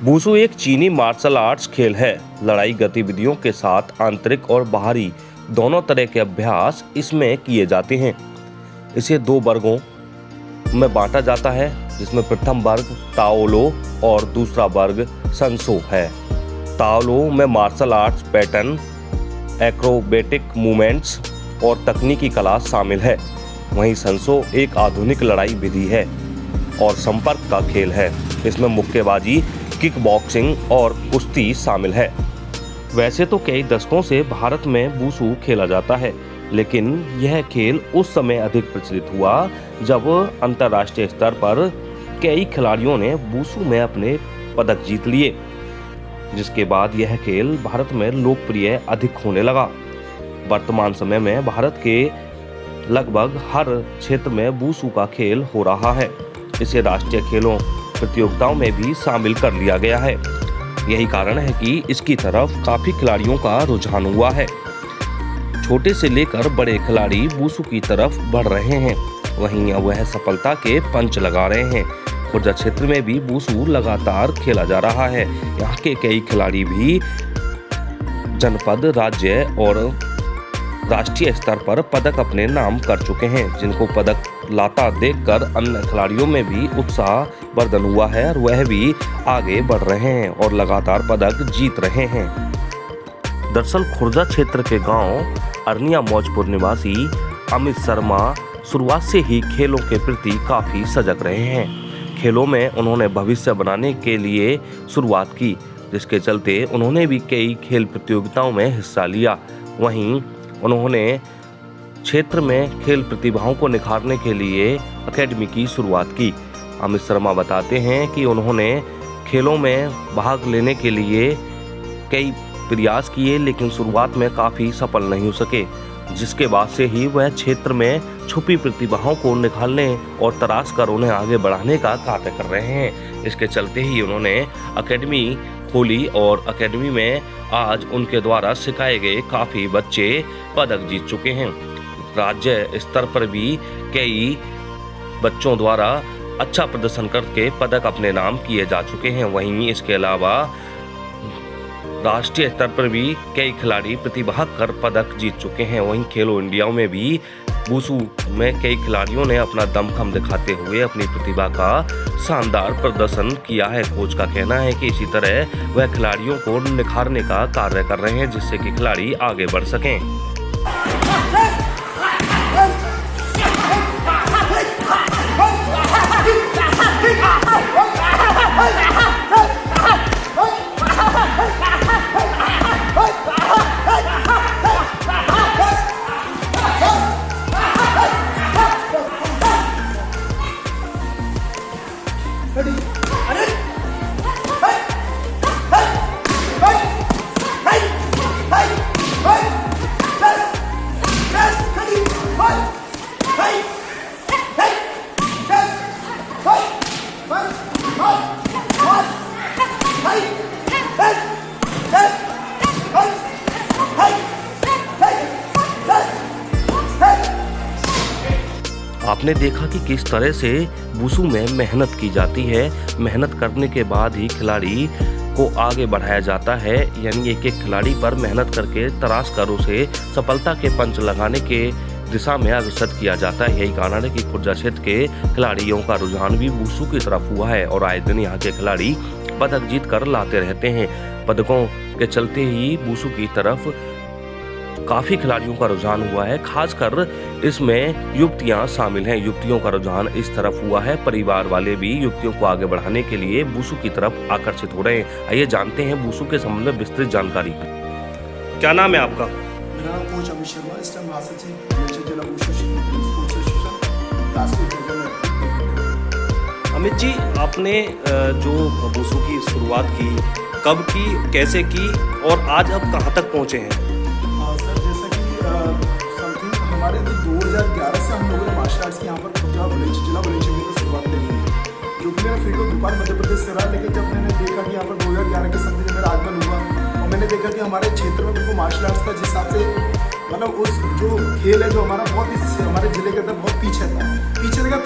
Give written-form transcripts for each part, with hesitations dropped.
Wushu एक चीनी martial arts खेल है। लड़ाई गतिविधियों के साथ आंतरिक और बाहरी दोनों तरह के अभ्यास इसमें किए जाते हैं। इसे 2 वर्गों में बांटा जाता है, जिसमें प्रथम वर्ग ताओलो और दूसरा वर्ग संसो है। ताओलो में martial arts pattern, acrobatic movements और तकनीकी कला शामिल है। वहीं संसो एक आधुनिक लड़ाई विधि है और संपर्क का खेल है। इसमें मुक्केबाजी, किक बॉक्सिंग और कुश्ती शामिल है। वैसे तो कई दशकों से भारत में वुशु खेला जाता है, लेकिन यह खेल उस समय अधिक प्रचलित हुआ जब अंतर्राष्ट्रीय स्तर पर कई खिलाड़ियों ने वुशु में अपने पदक जीत लिए, जिसके बाद यह खेल भारत में लोकप्रिय अधिक होने लगा। वर्तमान समय में भारत के लगभग हर क्षेत्र में वुशु का खेल हो रहा है। इसे राष्ट्रीय खेलों प्रतियोगिताओं में भी शामिल कर लिया गया है। यही कारण है कि इसकी तरफ काफी खिलाड़ियों का रुझान हुआ है। छोटे से लेकर बड़े खिलाड़ी वुशु की तरफ बढ़ रहे हैं। वहीं वह सफलता के पंच लगा रहे हैं। खुर्जा क्षेत्र में भी वुशु लगातार खेला जा रहा है। यहाँ के कई खिलाड़ी भी जनपद, राज्य और राष्ट्रीय स्तर पर पदक अपने नाम कर चुके हैं, जिनको पदक लाता देखकर अन्य खिलाड़ियों में भी उत्साह वर्धन हुआ है और वह भी आगे बढ़ रहे हैं और लगातार पदक जीत रहे हैं। दरअसल खुर्जा क्षेत्र के गांव अरनिया मौजपुर निवासी अमित शर्मा शुरुआत से ही खेलों के प्रति काफी सजग रहे हैं। खेलों में उन्होंने भविष्य बनाने के लिए शुरुआत की, जिसके चलते उन्होंने भी कई खेल प्रतियोगिताओं में हिस्सा लिया। वहीं उन्होंने क्षेत्र में खेल प्रतिभाओं को निखारने के लिए एकेडमी की शुरुआत की। अमित शर्मा बताते हैं कि उन्होंने खेलों में भाग लेने के लिए कई प्रयास किए, लेकिन शुरुआत में काफ़ी सफल नहीं हो सके, जिसके बाद से ही वह क्षेत्र में छुपी प्रतिभाओं को निकालने और तराश कर उन्हें आगे बढ़ाने का कार्य कर रहे हैं। इसके चलते ही उन्होंने एकेडमी खोली और एकेडमी में आज उनके द्वारा सिखाए गए काफ़ी बच्चे पदक जीत चुके हैं। राज्य स्तर पर भी कई बच्चों द्वारा अच्छा प्रदर्शन करके पदक अपने नाम किए जा चुके हैं। वहीं इसके अलावा राष्ट्रीय स्तर पर भी कई खिलाड़ी प्रतिभा कर पदक जीत चुके हैं। वहीं खेलो इंडिया में भी वुशु में कई खिलाड़ियों ने अपना दमखम दिखाते हुए अपनी प्रतिभा का शानदार प्रदर्शन किया है। कोच का कहना है कि इसी तरह वह खिलाड़ियों को निखारने का कार्य कर रहे हैं, जिससे कि खिलाड़ी आगे बढ़ सकें। आपने देखा कि किस तरह से वुशु में मेहनत की जाती है। मेहनत करने के बाद ही खिलाड़ी को आगे बढ़ाया जाता है, यानी एक एक खिलाड़ी पर मेहनत करके तराश कर उसे सफलता के पंच लगाने के दिशा में अग्रसर किया जाता है। यही कारण है कि खुर्जा क्षेत्र के खिलाड़ियों का रुझान भी वुशु की तरफ हुआ है और आए दिन यहाँ के खिलाड़ी पदक जीत कर लाते रहते हैं। पदकों के चलते ही वुशु की तरफ काफी खिलाड़ियों का रुझान हुआ है। खासकर इसमें युवतियां शामिल हैं। युवतियों का रुझान इस तरफ हुआ है। परिवार वाले भी युवतियों को आगे बढ़ाने के लिए वुशु की तरफ आकर्षित हो रहे हैं। आइए जानते हैं वुशु के संबंध में विस्तृत जानकारी। क्या नाम है आपका? मेरा नाम कोच अमित शर्मा, इस टाइम महासचिव जिला वुशु स्पोर्ट्स एसोसिएशन राष्ट्रीय। अमित जी, आपने जो वुशु की शुरुआत की, कब की, कैसे की और आज अब कहाँ तक पहुँचे हैं? सर, जैसा कि समथिंग हमारे 2011 से हम लोगों ने मार्शल आर्ट्स की यहाँ पर जिला बलूचिस्तान में शुरुआत करी है, जो कि मेरा फील्ड ऑफ भोपाल मध्य प्रदेश से रहा। लेकिन जब मैंने देखा कि यहाँ पर 2011 के समय में मेरा आगमन हुआ और मैंने देखा कि हमारे क्षेत्र में बिल्कुल मार्शल आर्ट्स का जिस हिसाब से मतलब उस जो खेल है जो हमारा बहुत हमारे जिले के अंदर बहुत पीछे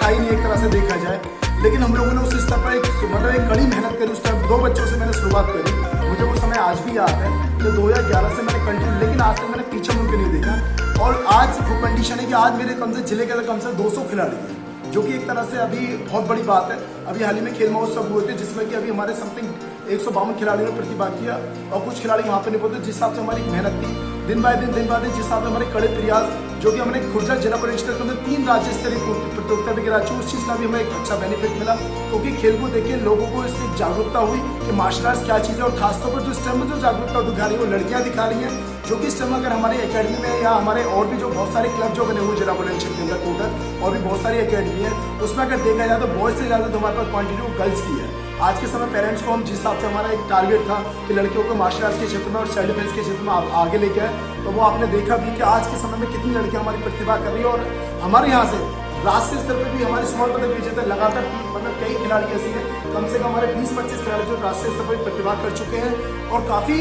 था ही नहीं एक तरह से देखा जाए। लेकिन हम लोगों ने उस स्तर पर एक कड़ी मेहनत करी। उस टाइम 2 बच्चों से मैंने शुरुआत करी, मुझे वो समय आज भी याद है। तो 2011 से मैंने कंटिन्यू, लेकिन आज तक मैंने पीछे मुड़ के नहीं देखा। और आज वो कंडीशन है कि आज मेरे कम से जिले के अंदर कम से 200 खिलाड़ी हैं, जो कि एक तरह से अभी बहुत बड़ी बात है। अभी हाल ही में खेल महोत्सव हुए थे, जिसमें कि अभी हमारे समथिंग 152 खिलाड़ियों ने प्रतिभाग किया और कुछ खिलाड़ी वहाँ पे नहीं पहुंचे। जिस हिसाब से हमारी मेहनत थी दिन बाय दिन जिस हिसाब से हमारे कड़े प्रयास, जो कि हमने खुर्जा जिला परिषद के अंदर 3 राज्य स्तरीय प्रतियोगिता भी करा, उस चीज़ का भी हमें एक अच्छा बेनिफिट मिला, क्योंकि खेल को देख के लोगों को इससे जागरूकता हुई कि मार्शल आर्ट्स क्या चीज़ है। और खासतौर पर जो इस टाइम में जो जागरूकता दिखा रही है वो लड़कियाँ दिखा रही हैं, जो कि इस टाइम अगर हमारी एकेडमी में या हमारे और भी जो बहुत सारे क्लब जो बने हुए जिला बुलंदशहर के अंदर टोटल, और भी बहुत सारी एकेडमी है, उसमें अगर देखा जाए तो बॉयज़ से ज़्यादा तो हमारे पास क्वान्टिटी गर्ल्स की है। आज के समय पेरेंट्स को हम जिस हिसाब से हमारा एक टारगेट था कि लड़कियों को मार्शल आर्ट्स के क्षेत्र में और सेल्फ डिफेंस के क्षेत्र में आगे लेके आए, तो वो आपने देखा भी कि आज के समय में कितनी लड़कियां हमारी प्रतिभा कर रही है। और हमारे यहाँ से राष्ट्रीय स्तर पर भी हमारे स्वर्ण पदक विजेता लगातार मतलब कई खिलाड़ी ऐसे हैं, कम से कम हमारे 20-25 खिलाड़ी जो राष्ट्रीय स्तर पर प्रतिभा कर चुके हैं। और काफ़ी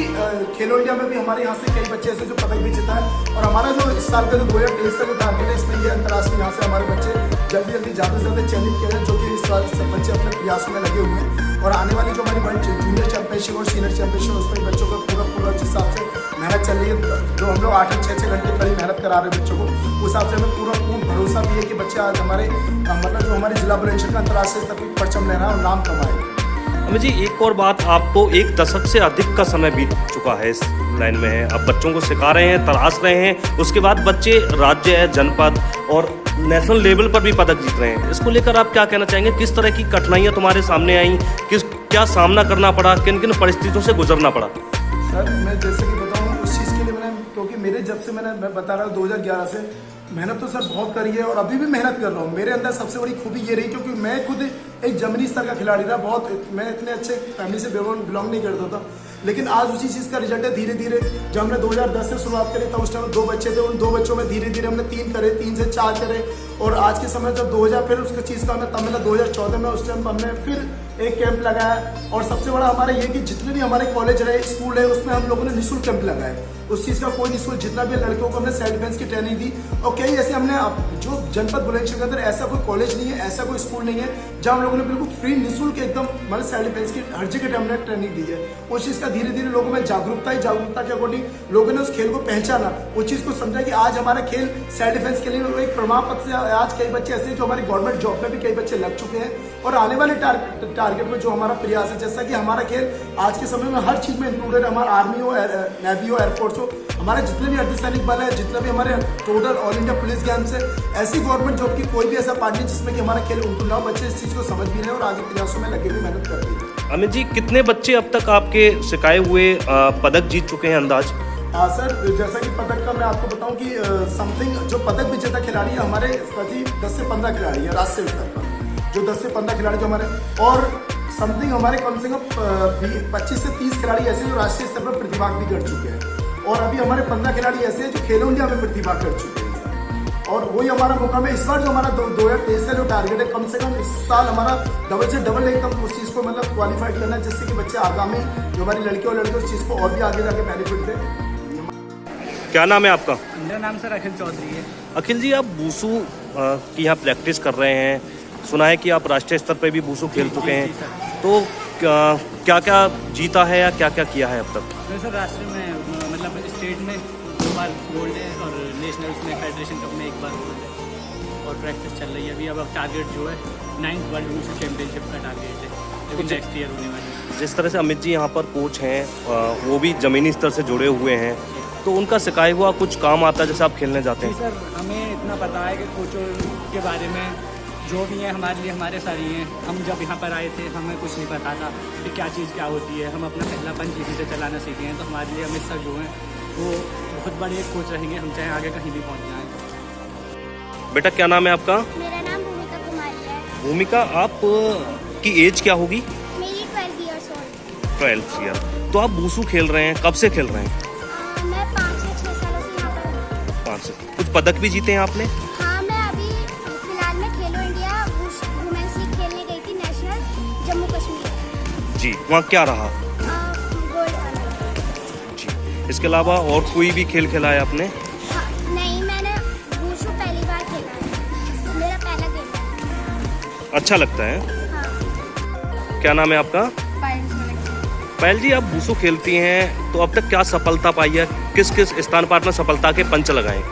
खेलो इंडिया में भी हमारे यहाँ से कई बच्चे ऐसे जो पदक विजेता है। और हमारा जो इस साल का जो 2023 का जो टारगेट है, इसमें ये अंतर्राष्ट्रीय यहाँ से हमारे बच्चे जल्दी ज़्यादा से ज़्यादा चयनित किए हैं, जो कि इस साल सब बच्चे अपने प्रयासों में लगे हुए हैं। और आने वाली जो हमारी वर्ल्ड जूनियर चैंपियनशिप और सीनियर चैंपियनशिप, उसमें बच्चों का पूरा जिस हिसाब से मेहनत चल रही है, जो हम लोग 8-6 घंटे कड़ी मेहनत करा रहे हैं बच्चों को, उस हिसाब से हमें पूर्ण भरोसा भी है कि बच्चे आज हमारे मतलब जो हमारे जिला बुलंदशहर का अंतर्राष्ट्रीय स्तर पर परचम ले रहा है और नाम कमाएगा। अमित जी, एक और बात, आप तो 1 दशक से अधिक का समय बीत चुका है इस लाइन में है, अब बच्चों को सिखा रहे हैं, तराश रहे हैं, उसके बाद बच्चे राज्य, जनपद और नेशनल लेवल पर भी पदक जीत रहे हैं। इसको लेकर आप क्या कहना चाहेंगे? किस तरह की कठिनाइयाँ तुम्हारे सामने आई, क्या सामना करना पड़ा, किन किन परिस्थितियों से गुजरना पड़ा? सर मैं जैसे कि बताऊँ उस चीज़ के लिए मैंने, क्योंकि मेरे जब से मैं बता रहा हूँ 2011 से मेहनत तो सर बहुत करी है और अभी भी मेहनत कर रहा हूँ। मेरे अंदर सबसे बड़ी खूबी ये रही, क्योंकि मैं खुद एक जमीनी स्तर का खिलाड़ी था, मैं इतने अच्छे फैमिली से बिलोंग नहीं करता था, लेकिन आज उसी चीज़ का रिजल्ट है। धीरे धीरे जब हमने 2010 से शुरुआत करी था, उस टाइम 2 बच्चे थे, उन 2 बच्चों में धीरे धीरे हमने 3 करे, 3 से 4 करे, और आज के समय जब 2000 फिर उसका चीज़ का हमें तब मिला 2014 में, उस टाइम हमने फिर एक कैंप लगाया। और सबसे बड़ा हमारा ये कि जितने भी हमारे कॉलेज रहे, स्कूल है, उसमें हम लोगों ने निःशुल्क कैंप लगाए। उस चीज़ का कोई निःशुल्क, जितना भी लड़कियों को हमने सेल्फ डिफेंस की ट्रेनिंग दी। और कई ऐसे हमने जो जनपद बुलंदशहर के अंदर ऐसा कोई कॉलेज नहीं है, ऐसा कोई स्कूल नहीं है जहाँ हम लोगों ने बिल्कुल फ्री निःशुल्क एकदम मतलब सेल्फ डिफेंस की हर जगह हमने ट्रेनिंग दी है। उस चीज़ का धीरे धीरे लोगों में जागरूकता के अकॉर्डिंग लोगों ने उस खेल को पहचाना, उस चीज़ को समझा कि आज हमारा खेल सेल्फ डिफेंस के लिए एक प्रमाण पत्र से आज कई बच्चे ऐसे हैं जो हमारी गवर्नमेंट जॉब में भी कई बच्चे लग चुके हैं। और आने वाले टारगेट में जो हमारा प्रयास है, जैसा कि हमारा खेल आज के समय में हर चीज़ में इंक्लूडेड, हमारा आर्मी हो, नेवी हो, एयरफोर्स हो, हमारे जितने भी अर्धसैनिक बल है, जितने भी हमारे total all India police games है, ऐसी गवर्नमेंट जॉब की कोई भी ऐसा पार्ट नहीं जिसमें कि हमारा खेल उनको ना, बच्चे इस चीज़ को समझ भी रहे हैं और आगे प्रयासों में लगे हुए मेहनत कर रहे हैं। अमित जी, कितने बच्चे अब तक आपके सिखाए हुए पदक जीत चुके हैं अंदाज? हाँ सर, जैसा कि पदक का मैं आपको बताऊं कि समथिंग जो पदक विजेता खिलाड़ी है हमारे 10 से 15 खिलाड़ी है राष्ट्रीय स्तर पर, जो 10 से 15 खिलाड़ी जो हमारे, और समथिंग हमारे कम से कम 25 से 30 खिलाड़ी ऐसे जो राष्ट्रीय स्तर पर प्रतिभाग भी कर चुके हैं। और अभी हमारे 15 खिलाड़ी ऐसे हैं जो खेलो इंडिया में प्रतिभाग कर चुके हैं। और वही हमारा मौका में इस बार जो हमारा 2023 का जो टारगेट है, कम से कम इस साल हमारा डबल से डबल एकदम उस चीज़ को मतलब क्वालिफाइड करना है, जिससे कि बच्चे आगामी जो हमारी लड़के और लड़के उस चीज़ को और भी आगे जाके बेनिफिट दें। क्या नाम है आपका? मेरा नाम सर अखिल चौधरी है। अखिल जी, आप वुशु की यहाँ प्रैक्टिस कर रहे हैं, सुना है कि आप राष्ट्रीय स्तर पर भी वुशु खेल चुके हैं, तो क्या क्या जीता है या क्या क्या किया है अब तक? मैं सर राष्ट्रीय में मतलब स्टेट में 2 बार गोल्ड है और नेशनल्स में फेडरेशन कप में 1 बार गोल्ड है, और प्रैक्टिस चल रही है अभी। अब टारगेट जो है 9th वर्ल्ड वुशु चैंपियनशिप का टारगेट है, जो कि नेक्स्ट ईयर होने वाली है। जिस तरह से अमित जी यहाँ पर कोच हैं, वो भी ज़मीनी स्तर से जुड़े हुए हैं, तो उनका सिखाया हुआ कुछ काम आता है जैसे आप खेलने जाते हैं? जी सर, हमें इतना पता है कि कोचों के बारे में जो भी है हमारे लिए हमारे साथ ही हैं। हम जब यहाँ पर आए थे हमें कुछ नहीं पता था कि क्या चीज़ क्या होती है। हम अपना पहला पंच इसी से चलाना सीखे हैं, तो हमारे लिए अमित सर जो हैं वो बहुत बड़े एक कोच रहेंगे, हम चाहे आगे कहीं भी पहुँच जाएँ। बेटा, क्या नाम है आपका? मेरा नाम भूमिका कुमारी है। भूमिका, आप की एज क्या होगी? मेरी 12 ईयर्स ओल्ड। 12 ईयर। तो आप वुशु खेल रहे हैं, कब से खेल रहे हैं? मैं 5 से 6 सालों से यहाँ पर हूँ। 5 से। कुछ पदक भी जीते हैं आपने? हाँ, मैं अभी फिलहाल में खेलो इंडिया वुमेन्स लीग खेलने गई थी, नेशनल जम्मू कश्मीर। जी, वहाँ क्या रहा? Gold honour. जी, इसके अलावा और कोई भी खेल खेला है आपने? हाँ, नहीं, मैंने वुशु पहली बार खेला है, मेरा पहला गेम है। अच्छा लगता है? हाँ। क्या नाम है आपका? पायल सोलंकी। पायल जी, आप वुशु खेलती हैं तो अब तक क्या सफलता पाई है? किस किस स्थान पर आपने सफलता के पंच लगाए?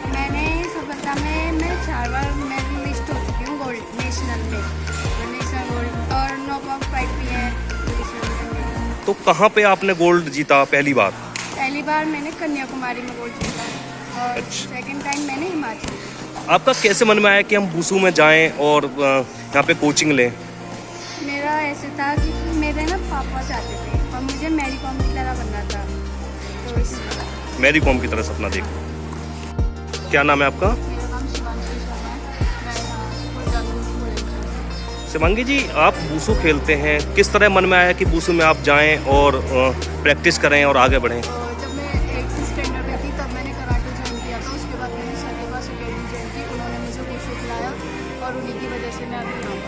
मैंने सफलता में मैं 4 बार मेडलिस्ट हो चुकी हूँ गोल्ड नेशनल में, नेशनल गोल्ड, और नॉकआउट फाइट भी है नेशनल में। तो कहाँ पे आपने गोल्ड जीता पहली बार? पहली बार मैंने कन्याकुमारी में गोल्ड जीता और अच्छा। सेकंड टाइम मैंने हिमाचल। आपका कैसे मन में आया कि हम वुशु में जाएं और यहाँ पे कोचिंग लें? मेरा ऐसे था कि मेरे ना पापा चाहते थे और मुझे मैरी कॉम की तरह बनना था, तो इस मैरी कॉम की तरह सपना देखो। क्या नाम है आपका? मेरा नाम शिवांशी शर्मा है, मैं यहाँ जाती। शिवांगी जी, आप वुशु खेलते हैं, किस तरह मन में आया कि वुशु में आप जाएं और प्रैक्टिस करें और आगे बढ़ें? जब मैं 8th स्टैंडर्ड में थी तब मैंने कराटे ज्वाइन किया था, उसके बाद मैंने सर के पास अकेडमी ज्वाइन की, उन्होंने मुझे वुशु खिलाया और उन्हीं की वजह से मैं अभी यहाँ हूँ।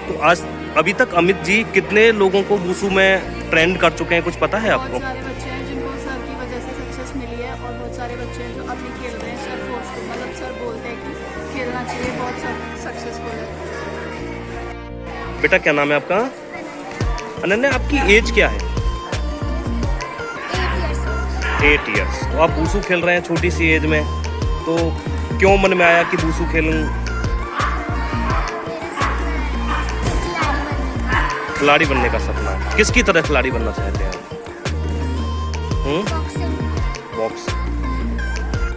तो आज अभी तक अमित जी कितने लोगों को वुशु में ट्रेंड कर चुके हैं, कुछ पता है आपको? बहुत सारे बच्चे हैं जिनको सर की वजह से सक्सेस मिली है और बहुत सारे बच्चे हैं जो अभी खेल रहे हैं। सर फोर्स मतलब सर बोलते हैं कि खेलना चाहिए, बहुत सक्सेसफुल है। बेटा क्या नाम है आपका? अनन्या, आपकी एज क्या है? 8 इयर्स। तो आप वुशु खेल रहे हैं छोटी सी एज में, तो क्यों मन में आया कि वुशु खेलूं? खिलाड़ी बनने का सपना है। किसकी तरह खिलाड़ी बनना चाहते हैं आप?